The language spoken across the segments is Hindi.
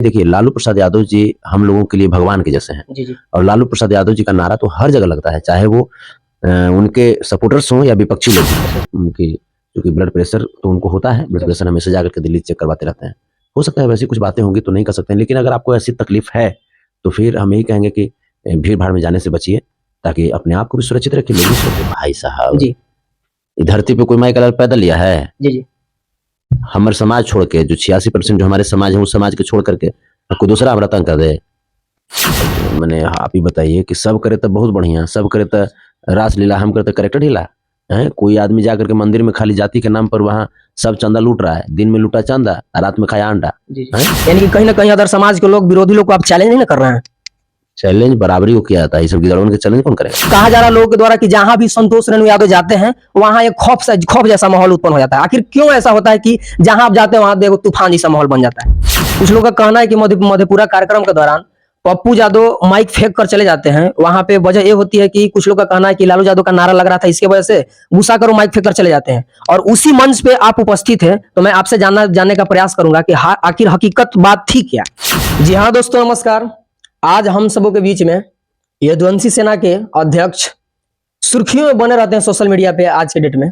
देखिए, लालू प्रसाद यादव जी हम लोगों के लिए भगवान के जैसे हैं। जी जी। और लालू प्रसाद यादव जी का नारा तो हर जगह लगता है, चाहे वो उनके सपोर्टर्स हों या विपक्षी लोग हों। उनकी क्योंकि ब्लड प्रेशर तो उनको होता है, ब्लड प्रेशर हमेशा जाकर के दिल्ली चेक करवाते रहते हैं। हो सकता है वैसी कुछ बातें होंगी तो नहीं कर सकते हैं, लेकिन अगर आपको ऐसी तकलीफ है तो फिर हम यही कहेंगे कि भीड़ भाड़ में जाने से बचिए, ताकि अपने आप को भी सुरक्षित रखिए, लोग भी सुरक्षित। भाई साहब जी इस धरती पे कोई माई का लाल पैदल लिया है? जी जी। हमर समाज छोड़ के, जो 86% जो हमारे समाज है, उस समाज के छोड़ करके कोई दूसरा हमरा तंग कर दे। मैंने आप ही बताइए कि सब करे तो बहुत बढ़िया, सब करे तो रासलीला, हम करे तो करेक्टर ढीला है। कोई आदमी जाकर के मंदिर में खाली जाति के नाम पर वहाँ सब चंदा लूट रहा है, दिन में लूटा चंदा, रात में खाया अंडा। यानी कि कहीं ना कहीं अदर समाज के लोग, विरोधी लोग को आप चैलेंज नहीं ना कर रहे हैं? चैलेंज बराबरी को किया जाता है, ये सब गिदड़ों के चैलेंज कौन करेगा? कहा जा रहा है लोगों के द्वारा कि जहां भी संतोष रेणु यादव जाते हैं वहां एक खौफ जैसा माहौल उत्पन्न हो जाता है। आखिर क्यों ऐसा होता है कि जहां आप जाते हैं वहां देखो तूफान जैसा माहौल बन जाता है? कुछ लोगों का कहना है कि मधेपुरा कार्यक्रम के दौरान पप्पू यादव माइक फेंक कर चले जाते हैं। वहां पे वजह ये होती है कि कुछ लोग का कहना है कि लालू यादव का नारा लग रहा था, इसके वजह से गुस्सा कर माइक फेंक कर चले जाते हैं। और उसी मंच पे आप उपस्थित हैं, तो मैं आपसे जानने का प्रयास करूंगा कि आखिर हकीकत बात थी क्या? जी हाँ दोस्तों, नमस्कार। आज हम सबों के बीच में यदुवंशी सेना के अध्यक्ष सुर्खियों में बने रहते हैं सोशल मीडिया पे आज के डेट में।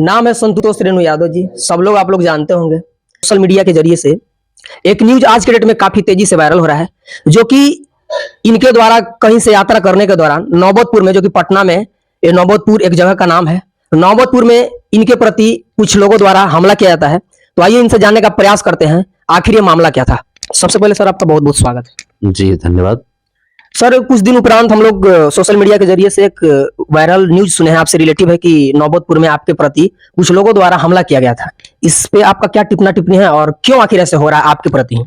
नाम है संतोष रेणु यादव जी, सब लोग आप लोग जानते होंगे। सोशल मीडिया के जरिए से एक न्यूज आज के डेट में काफी तेजी से वायरल हो रहा है, जो कि इनके द्वारा कहीं से यात्रा करने के दौरान नौबतपुर में, जो कि पटना में ये नौबतपुर एक जगह का नाम है, नौबतपुर में इनके प्रति कुछ लोगों द्वारा हमला किया जाता है। तो आइए इनसे जानने का प्रयास करते हैं आखिर ये मामला क्या था। सबसे पहले सर आपका बहुत बहुत स्वागत है। जी धन्यवाद सर। कुछ दिन उपरांत हम लोग सोशल मीडिया के जरिए से एक वायरल न्यूज सुने हैं, आपसे रिलेटिव है कि नौबतपुर में आपके प्रति कुछ लोगों द्वारा हमला किया गया था। इस पे आपका क्या टिप्पणी है और क्यों आखिर ऐसे हो रहा है आपके प्रति?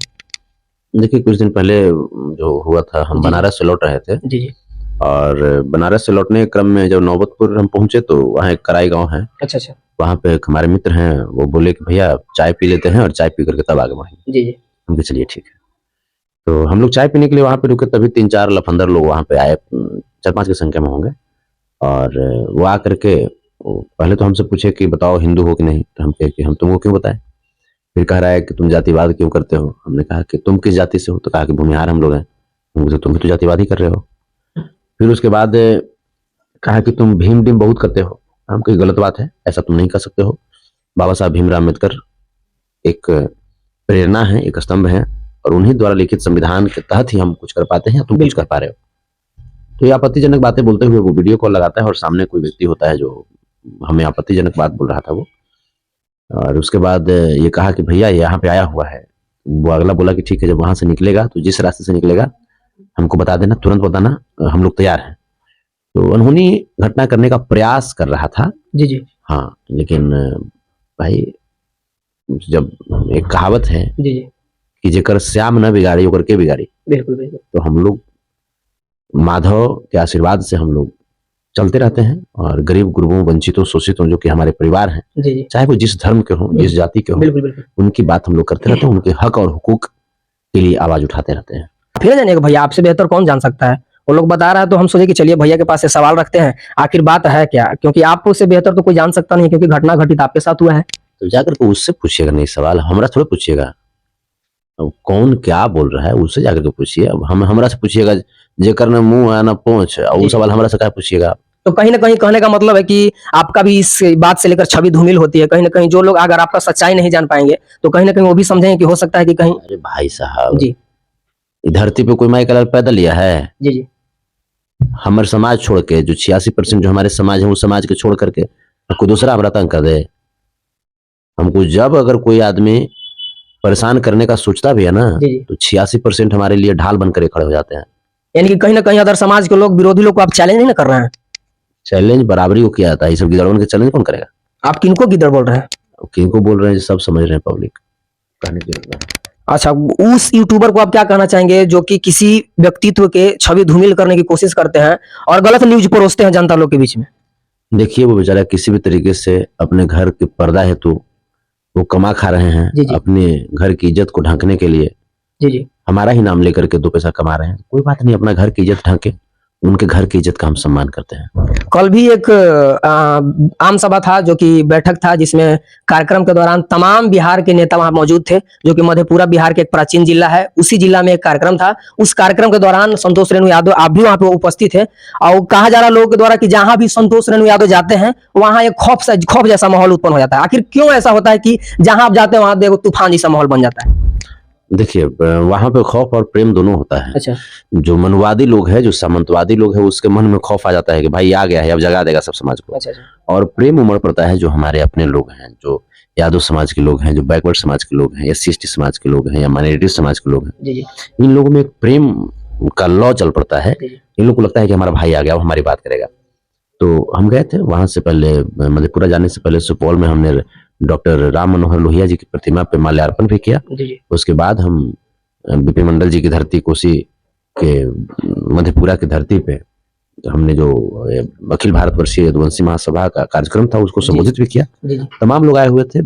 देखिए, कुछ दिन पहले जो हुआ था, हम बनारस से लौट रहे थे। जी जी। और बनारस से लौटने के क्रम में जब नौबतपुर हम पहुंचे तो वहाँ एक कराई गांव है। अच्छा अच्छा। वहाँ पे एक हमारे मित्र हैं, वो बोले कि भैया चाय पी लेते हैं और चाय पी करके तब आगे बढ़ेंगे। जी जी। हम कहा चलिए ठीक है। तो हम लोग चाय पीने के लिए वहाँ पे रुके, तभी 3-4 लफंदर लोग वहाँ पे आए, 4-5 की संख्या में होंगे। और वो आ करके पहले तो हमसे पूछे कि बताओ हिंदू हो कि नहीं। तो हम कहे कि हम तुमको क्यों बताएं। फिर कह रहा है कि तुम जातिवाद क्यों करते हो। हमने कहा कि तुम किस जाति से हो। तो कहा कि भूमिहार हम लोग हैं। तो तुम भी तो जातिवाद ही कर रहे हो। फिर उसके बाद कहा कि तुम भीम डीम बहुत करते हो। हम कही गलत बात है, ऐसा तुम नहीं कर सकते हो। बाबा साहब भीमराव अम्बेडकर एक प्रेरणा है, एक स्तंभ है, और उन्हीं द्वारा लिखित संविधान के तहत ही हम कुछ कर पाते हैं, तुम कुछ कर पा रहे हो। तो ये आपत्तिजनक बातें बोलते हुए वो वीडियो कॉल लगाता है, और सामने कोई व्यक्ति होता है जो हमें आपत्तिजनक बात बोल रहा था वो। और उसके बाद ये कहा कि भैया यहाँ पे आया हुआ है। वो अगला बोला कि ठीक है, जब वहां से निकलेगा तो जिस रास्ते से निकलेगा हमको बता देना, तुरंत बताना, हम लोग तैयार हैं। तो अनहोनी घटना करने का प्रयास कर रहा था। जी जी। हाँ, लेकिन भाई जब एक कहावत है जी जी कि जेकर श्याम न बिगाड़ी ओकर के बिगाड़ी। बिल्कुल बिल्कुल। तो हम लोग माधव के आशीर्वाद से हम लोग चलते रहते हैं, और गरीब गुरबों, वंचितों, शोषितों जो कि हमारे परिवार हैं, जी जी, चाहे वो जिस धर्म के हों, जिस जाति के हों, बिल्कुल बिल्कुल, उनकी बात हम लोग करते रहते हैं, उनके हक और हुकूक के लिए आवाज उठाते रहते हैं। फिर जानिएगा भैया, आपसे बेहतर कौन जान सकता है। वो लोग बता रहा है तो हम सोचे कि चलिए भैया के पास से सवाल रखते हैं, आखिर बात है क्या, क्योंकि आपसे बेहतर तो कोई जान सकता नहीं, क्योंकि घटना घटित आपके साथ हुआ है। तो जाकर के उससे पूछिएगा, नहीं सवाल हमरा थोड़ा पूछिएगा। अब कौन क्या बोल रहा है उससे जाकर के पूछिए। अब हम हमरा से पूछिएगा जेकर न मुंह है न पहुंच, और वो सवाल हमरा से क्या पूछिएगा। तो कहीं ना कहीं कहने का मतलब है कि आपका भी इस बात से लेकर छवि धूमिल होती है। कहीं ना कहीं जो लोग अगर आपका सच्चाई नहीं जान पाएंगे तो कहीं ना कहीं वो भी समझेंगे कि हो सकता है कि कहीं। अरे भाई साहब जी, धरती पे कोई माई का लाल पैदल लिया है? जी जी। हमारे समाज छोड़ के, जो 86% जो हमारे समाज है, उस समाज के छोड़ करके कोई दूसरा हमरा तंग कर दे। हमको जब अगर कोई आदमी परेशान करने का सोचता भी है ना, तो 86% हमारे लिए ढाल बनकर खड़े हो जाते हैं। यानी कि कहीं ना कहीं अदर समाज के लोग, विरोधी लोग को आप चैलेंज नहीं ना कर रहे हैं? चैलेंज बराबरी को किया जाता है, ये सब गिदड़ों के चैलेंज कौन करेगा? आप किनको गिदड़ बोल रहे हैं? किनको बोल रहे हैं सब समझ रहे हैं, पब्लिक कहने की जरूरत है। अच्छा, उस यूट्यूबर को आप क्या कहना चाहेंगे जो कि किसी व्यक्तित्व के छवि धूमिल करने की कोशिश करते हैं और गलत न्यूज परोसते हैं जनता लोग के बीच में? देखिए, वो बेचारा किसी भी तरीके से अपने घर के पर्दा हेतु वो कमा खा रहे हैं, जी जी, अपने घर की इज्जत को ढांकने के लिए। जी जी। हमारा ही नाम लेकर के 2 पैसा कमा रहे हैं, कोई बात नहीं, अपना घर की इज्जत ढांके, उनके घर की इज्जत का हम सम्मान करते हैं। कल भी एक आम सभा था, जो कि बैठक था, जिसमें कार्यक्रम के दौरान तमाम बिहार के नेता वहां मौजूद थे, जो कि मधेपुरा बिहार के एक प्राचीन जिला है। उसी जिला में एक कार्यक्रम था। उस कार्यक्रम के दौरान संतोष रेणु यादव, आप भी वहां पे उपस्थित थे, और कहा जा रहा लोगों के द्वारा कि जहां भी संतोष रेणु यादव जाते हैं वहां एक खौफ जैसा माहौल उत्पन्न हो जाता है। आखिर क्यों ऐसा होता है कि जहां आप जाते हैं वहां देखो तूफान जैसा माहौल बन जाता है? देखिए, वहां पे खौफ और प्रेम दोनों होता है। अच्छा जो मनवादी लोग हैं, जो सामंतवादी लोग हैं, उसके मन में खौफ आ जाता है कि भाई आ गया है, अब जगा देगा सब समाज को। अच्छा और प्रेम उमड़ पड़ता है जो हमारे अपने लोग हैं, जो यादव समाज के लोग हैं, जो बैकवर्ड समाज के लोग हैं, SC ST समाज के लोग हैं, या माइनॉरिटी समाज के लोग हैं। जी जी इन लोगों में एक प्रेम का लॉ चल पड़ता है। जी। इन लोगों को लगता है कि हमारा भाई आ गया, वो हमारी बात करेगा। तो हम गए थे वहां से पहले, मधेपुरा जाने से पहले सुपौल में हमने डॉक्टर राम मनोहर लोहिया जी की प्रतिमा पे माल्यार्पण भी किया। जी जी उसके बाद हम BP मंडल जी की धरती, कोसी के मधेपुरा की धरती पे हमने जो अखिल भारत वर्षीय यदुवंशी महासभा का कार्यक्रम था, उसको संबोधित भी किया। जी जी तमाम लोग आए हुए थे।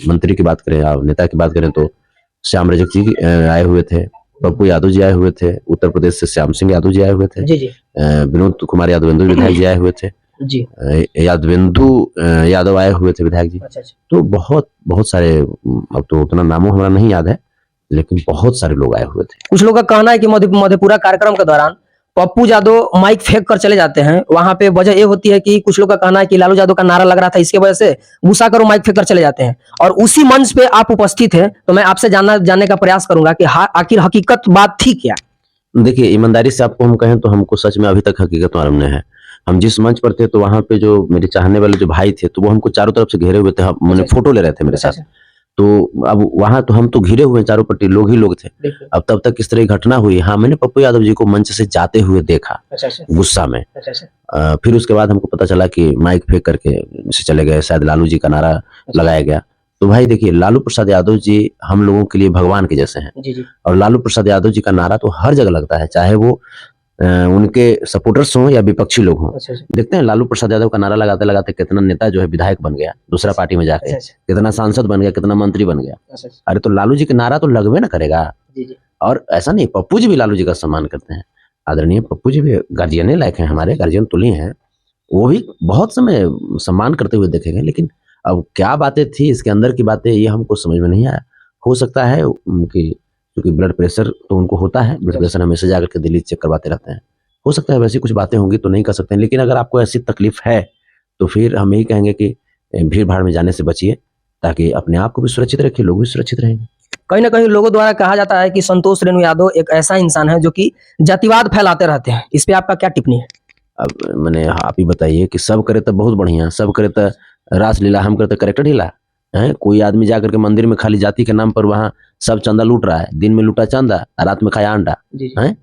मंत्री की बात करें या नेता की बात करें तो श्याम रजक जी आए हुए थे, पप्पू यादव जी आए हुए थे, उत्तर प्रदेश से श्याम सिंह यादव जी आए हुए थे, जी जी विनोद कुमार यादवेंदु विधायक जी आए हुए थे, जी। यादवेंदु यादव आए हुए थे विधायक जी। अच्छा अच्छा तो बहुत बहुत सारे, अब तो उतना नामों हमारा नहीं याद है, लेकिन बहुत सारे लोग आए हुए थे। कुछ लोगों का कहना है कि मधेपुरा कार्यक्रम के दौरान पप्पू यादव माइक फेंक कर चले जाते हैं। वहां पे वजह ये होती है कि कुछ लोग का कहना है कि लालू यादव का नारा लग रहा था, इसके वजह से गुस्सा कर वो माइक फेंक कर चले जाते हैं। और उसी मंच पे आप उपस्थित हैं, तो मैं आपसे जानने का प्रयास करूंगा कि आखिर हकीकत बात थी क्या? देखिए, ईमानदारी से आपको हम कहें तो हमको सच में अभी तक हकीकत मालूम नहीं है। हम जिस मंच पर थे तो वहां पे जो मेरे चाहने वाले जो भाई थे, तो वो हमको चारों तरफ से घेरे हुए थे, मैंने फोटो ले रहे थे मेरे साथ। तो अब वहां तो हम तो घिरे हुए हैं, चारों पट्टी लोग ही लोग थे। अब तब तक इस तरह की घटना हुई, हाँ, मैंने पप्पू यादव जी को मंच से जाते हुए देखा गुस्सा में। फिर उसके बाद हमको पता चला कि माइक फेंक करके से चले गए, शायद लालू जी का नारा लगाया गया। तो भाई देखिए, लालू प्रसाद यादव जी हम लोगों के लिए भगवान के जैसे हैं। जी जी और लालू प्रसाद यादव जी का नारा तो हर जगह लगता है, चाहे वो उनके सपोर्टर्स हों या विपक्षी लोग हों। देखते हैं लालू प्रसाद यादव का नारा लगाते लगाते कितना नेता जो है विधायक बन गया दूसरा पार्टी में जाके, कितना सांसद बन गया, कितना मंत्री बन गया। अरे तो लालू जी का नारा तो लगवे ना करेगा। और ऐसा नहीं, पप्पू जी भी लालू जी का सम्मान करते हैं। आदरणीय पप्पू जी भी गार्जियन लायक हैं, हमारे गार्जियन तुल्य हैं, वो भी बहुत समय सम्मान करते हुए देखे गए। लेकिन अब क्या बातें थी इसके अंदर की बातें, ये हमको समझ में नहीं आया। हो सकता है कि क्योंकि ब्लड प्रेशर तो उनको होता है, ब्लड प्रेशर हमेशा जाकर के दिल्ली चेक करवाते रहते हैं। हो सकता है वैसी कुछ बातें होंगी, तो नहीं कर सकते हैं। लेकिन अगर आपको ऐसी तकलीफ है तो फिर हम यही कहेंगे कि भीड़ भाड़ में जाने से बचिए, ताकि अपने आप को भी सुरक्षित रखिए, लोग भी सुरक्षित रहेंगे। कहीं ना कहीं लोगों द्वारा कहा जाता है कि संतोष रेणु यादव एक ऐसा इंसान है जो कि जातिवाद फैलाते रहते हैं। इस पे आपका क्या टिप्पणी है? अब मैंने आप ही बताइए कि सब करे तो बहुत बढ़िया, सब करे तो रासलीला, हम करे तो करेक्टर ढीला है। कोई आदमी जाकर के मंदिर में खाली जाति के नाम पर वहां सब चंदा लूट रहा है, दिन में लूटा चंदा, रात में खाया अंडा है।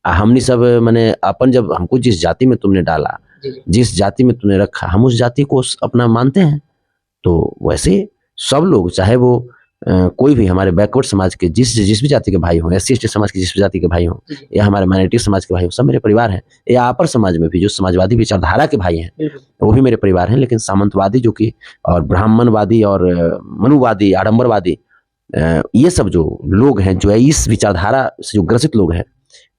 हमने सब मैंने अपन, जब हमको जिस जाति में तुमने डाला, जिस जाति में तुमने रखा, हम उस जाति को अपना मानते हैं। तो वैसे सब लोग, चाहे वो कोई भी हमारे बैकवर्ड समाज के जिस भी जाति के भाई हों, SC ST समाज के जिस भी जाति के भाई हों, या हमारे माइनॉरिटी समाज के भाई हों, सब मेरे परिवार हैं। या अपर समाज में भी जो समाजवादी विचारधारा के भाई हैं, वो भी मेरे परिवार हैं। लेकिन सामंतवादी जो कि, और ब्राह्मणवादी और मनुवादी, आडंबरवादी, ये सब जो लोग हैं, जो इस विचारधारा से जो ग्रसित लोग हैं,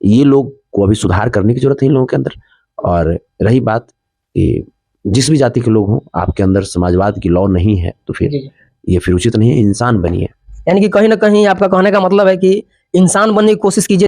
ये लोग को अभी सुधार करने की जरूरत है इन लोगों के अंदर। और रही बात कि जिस भी जाति के लोग हों, आपके अंदर समाजवाद की लौ नहीं है, तो फिर ये फिर उचित नहीं है। इंसान बनिए। यानी कि कहीं ना कहीं आपका कहने का मतलब है कि इंसान बनने की कोशिश कीजिए।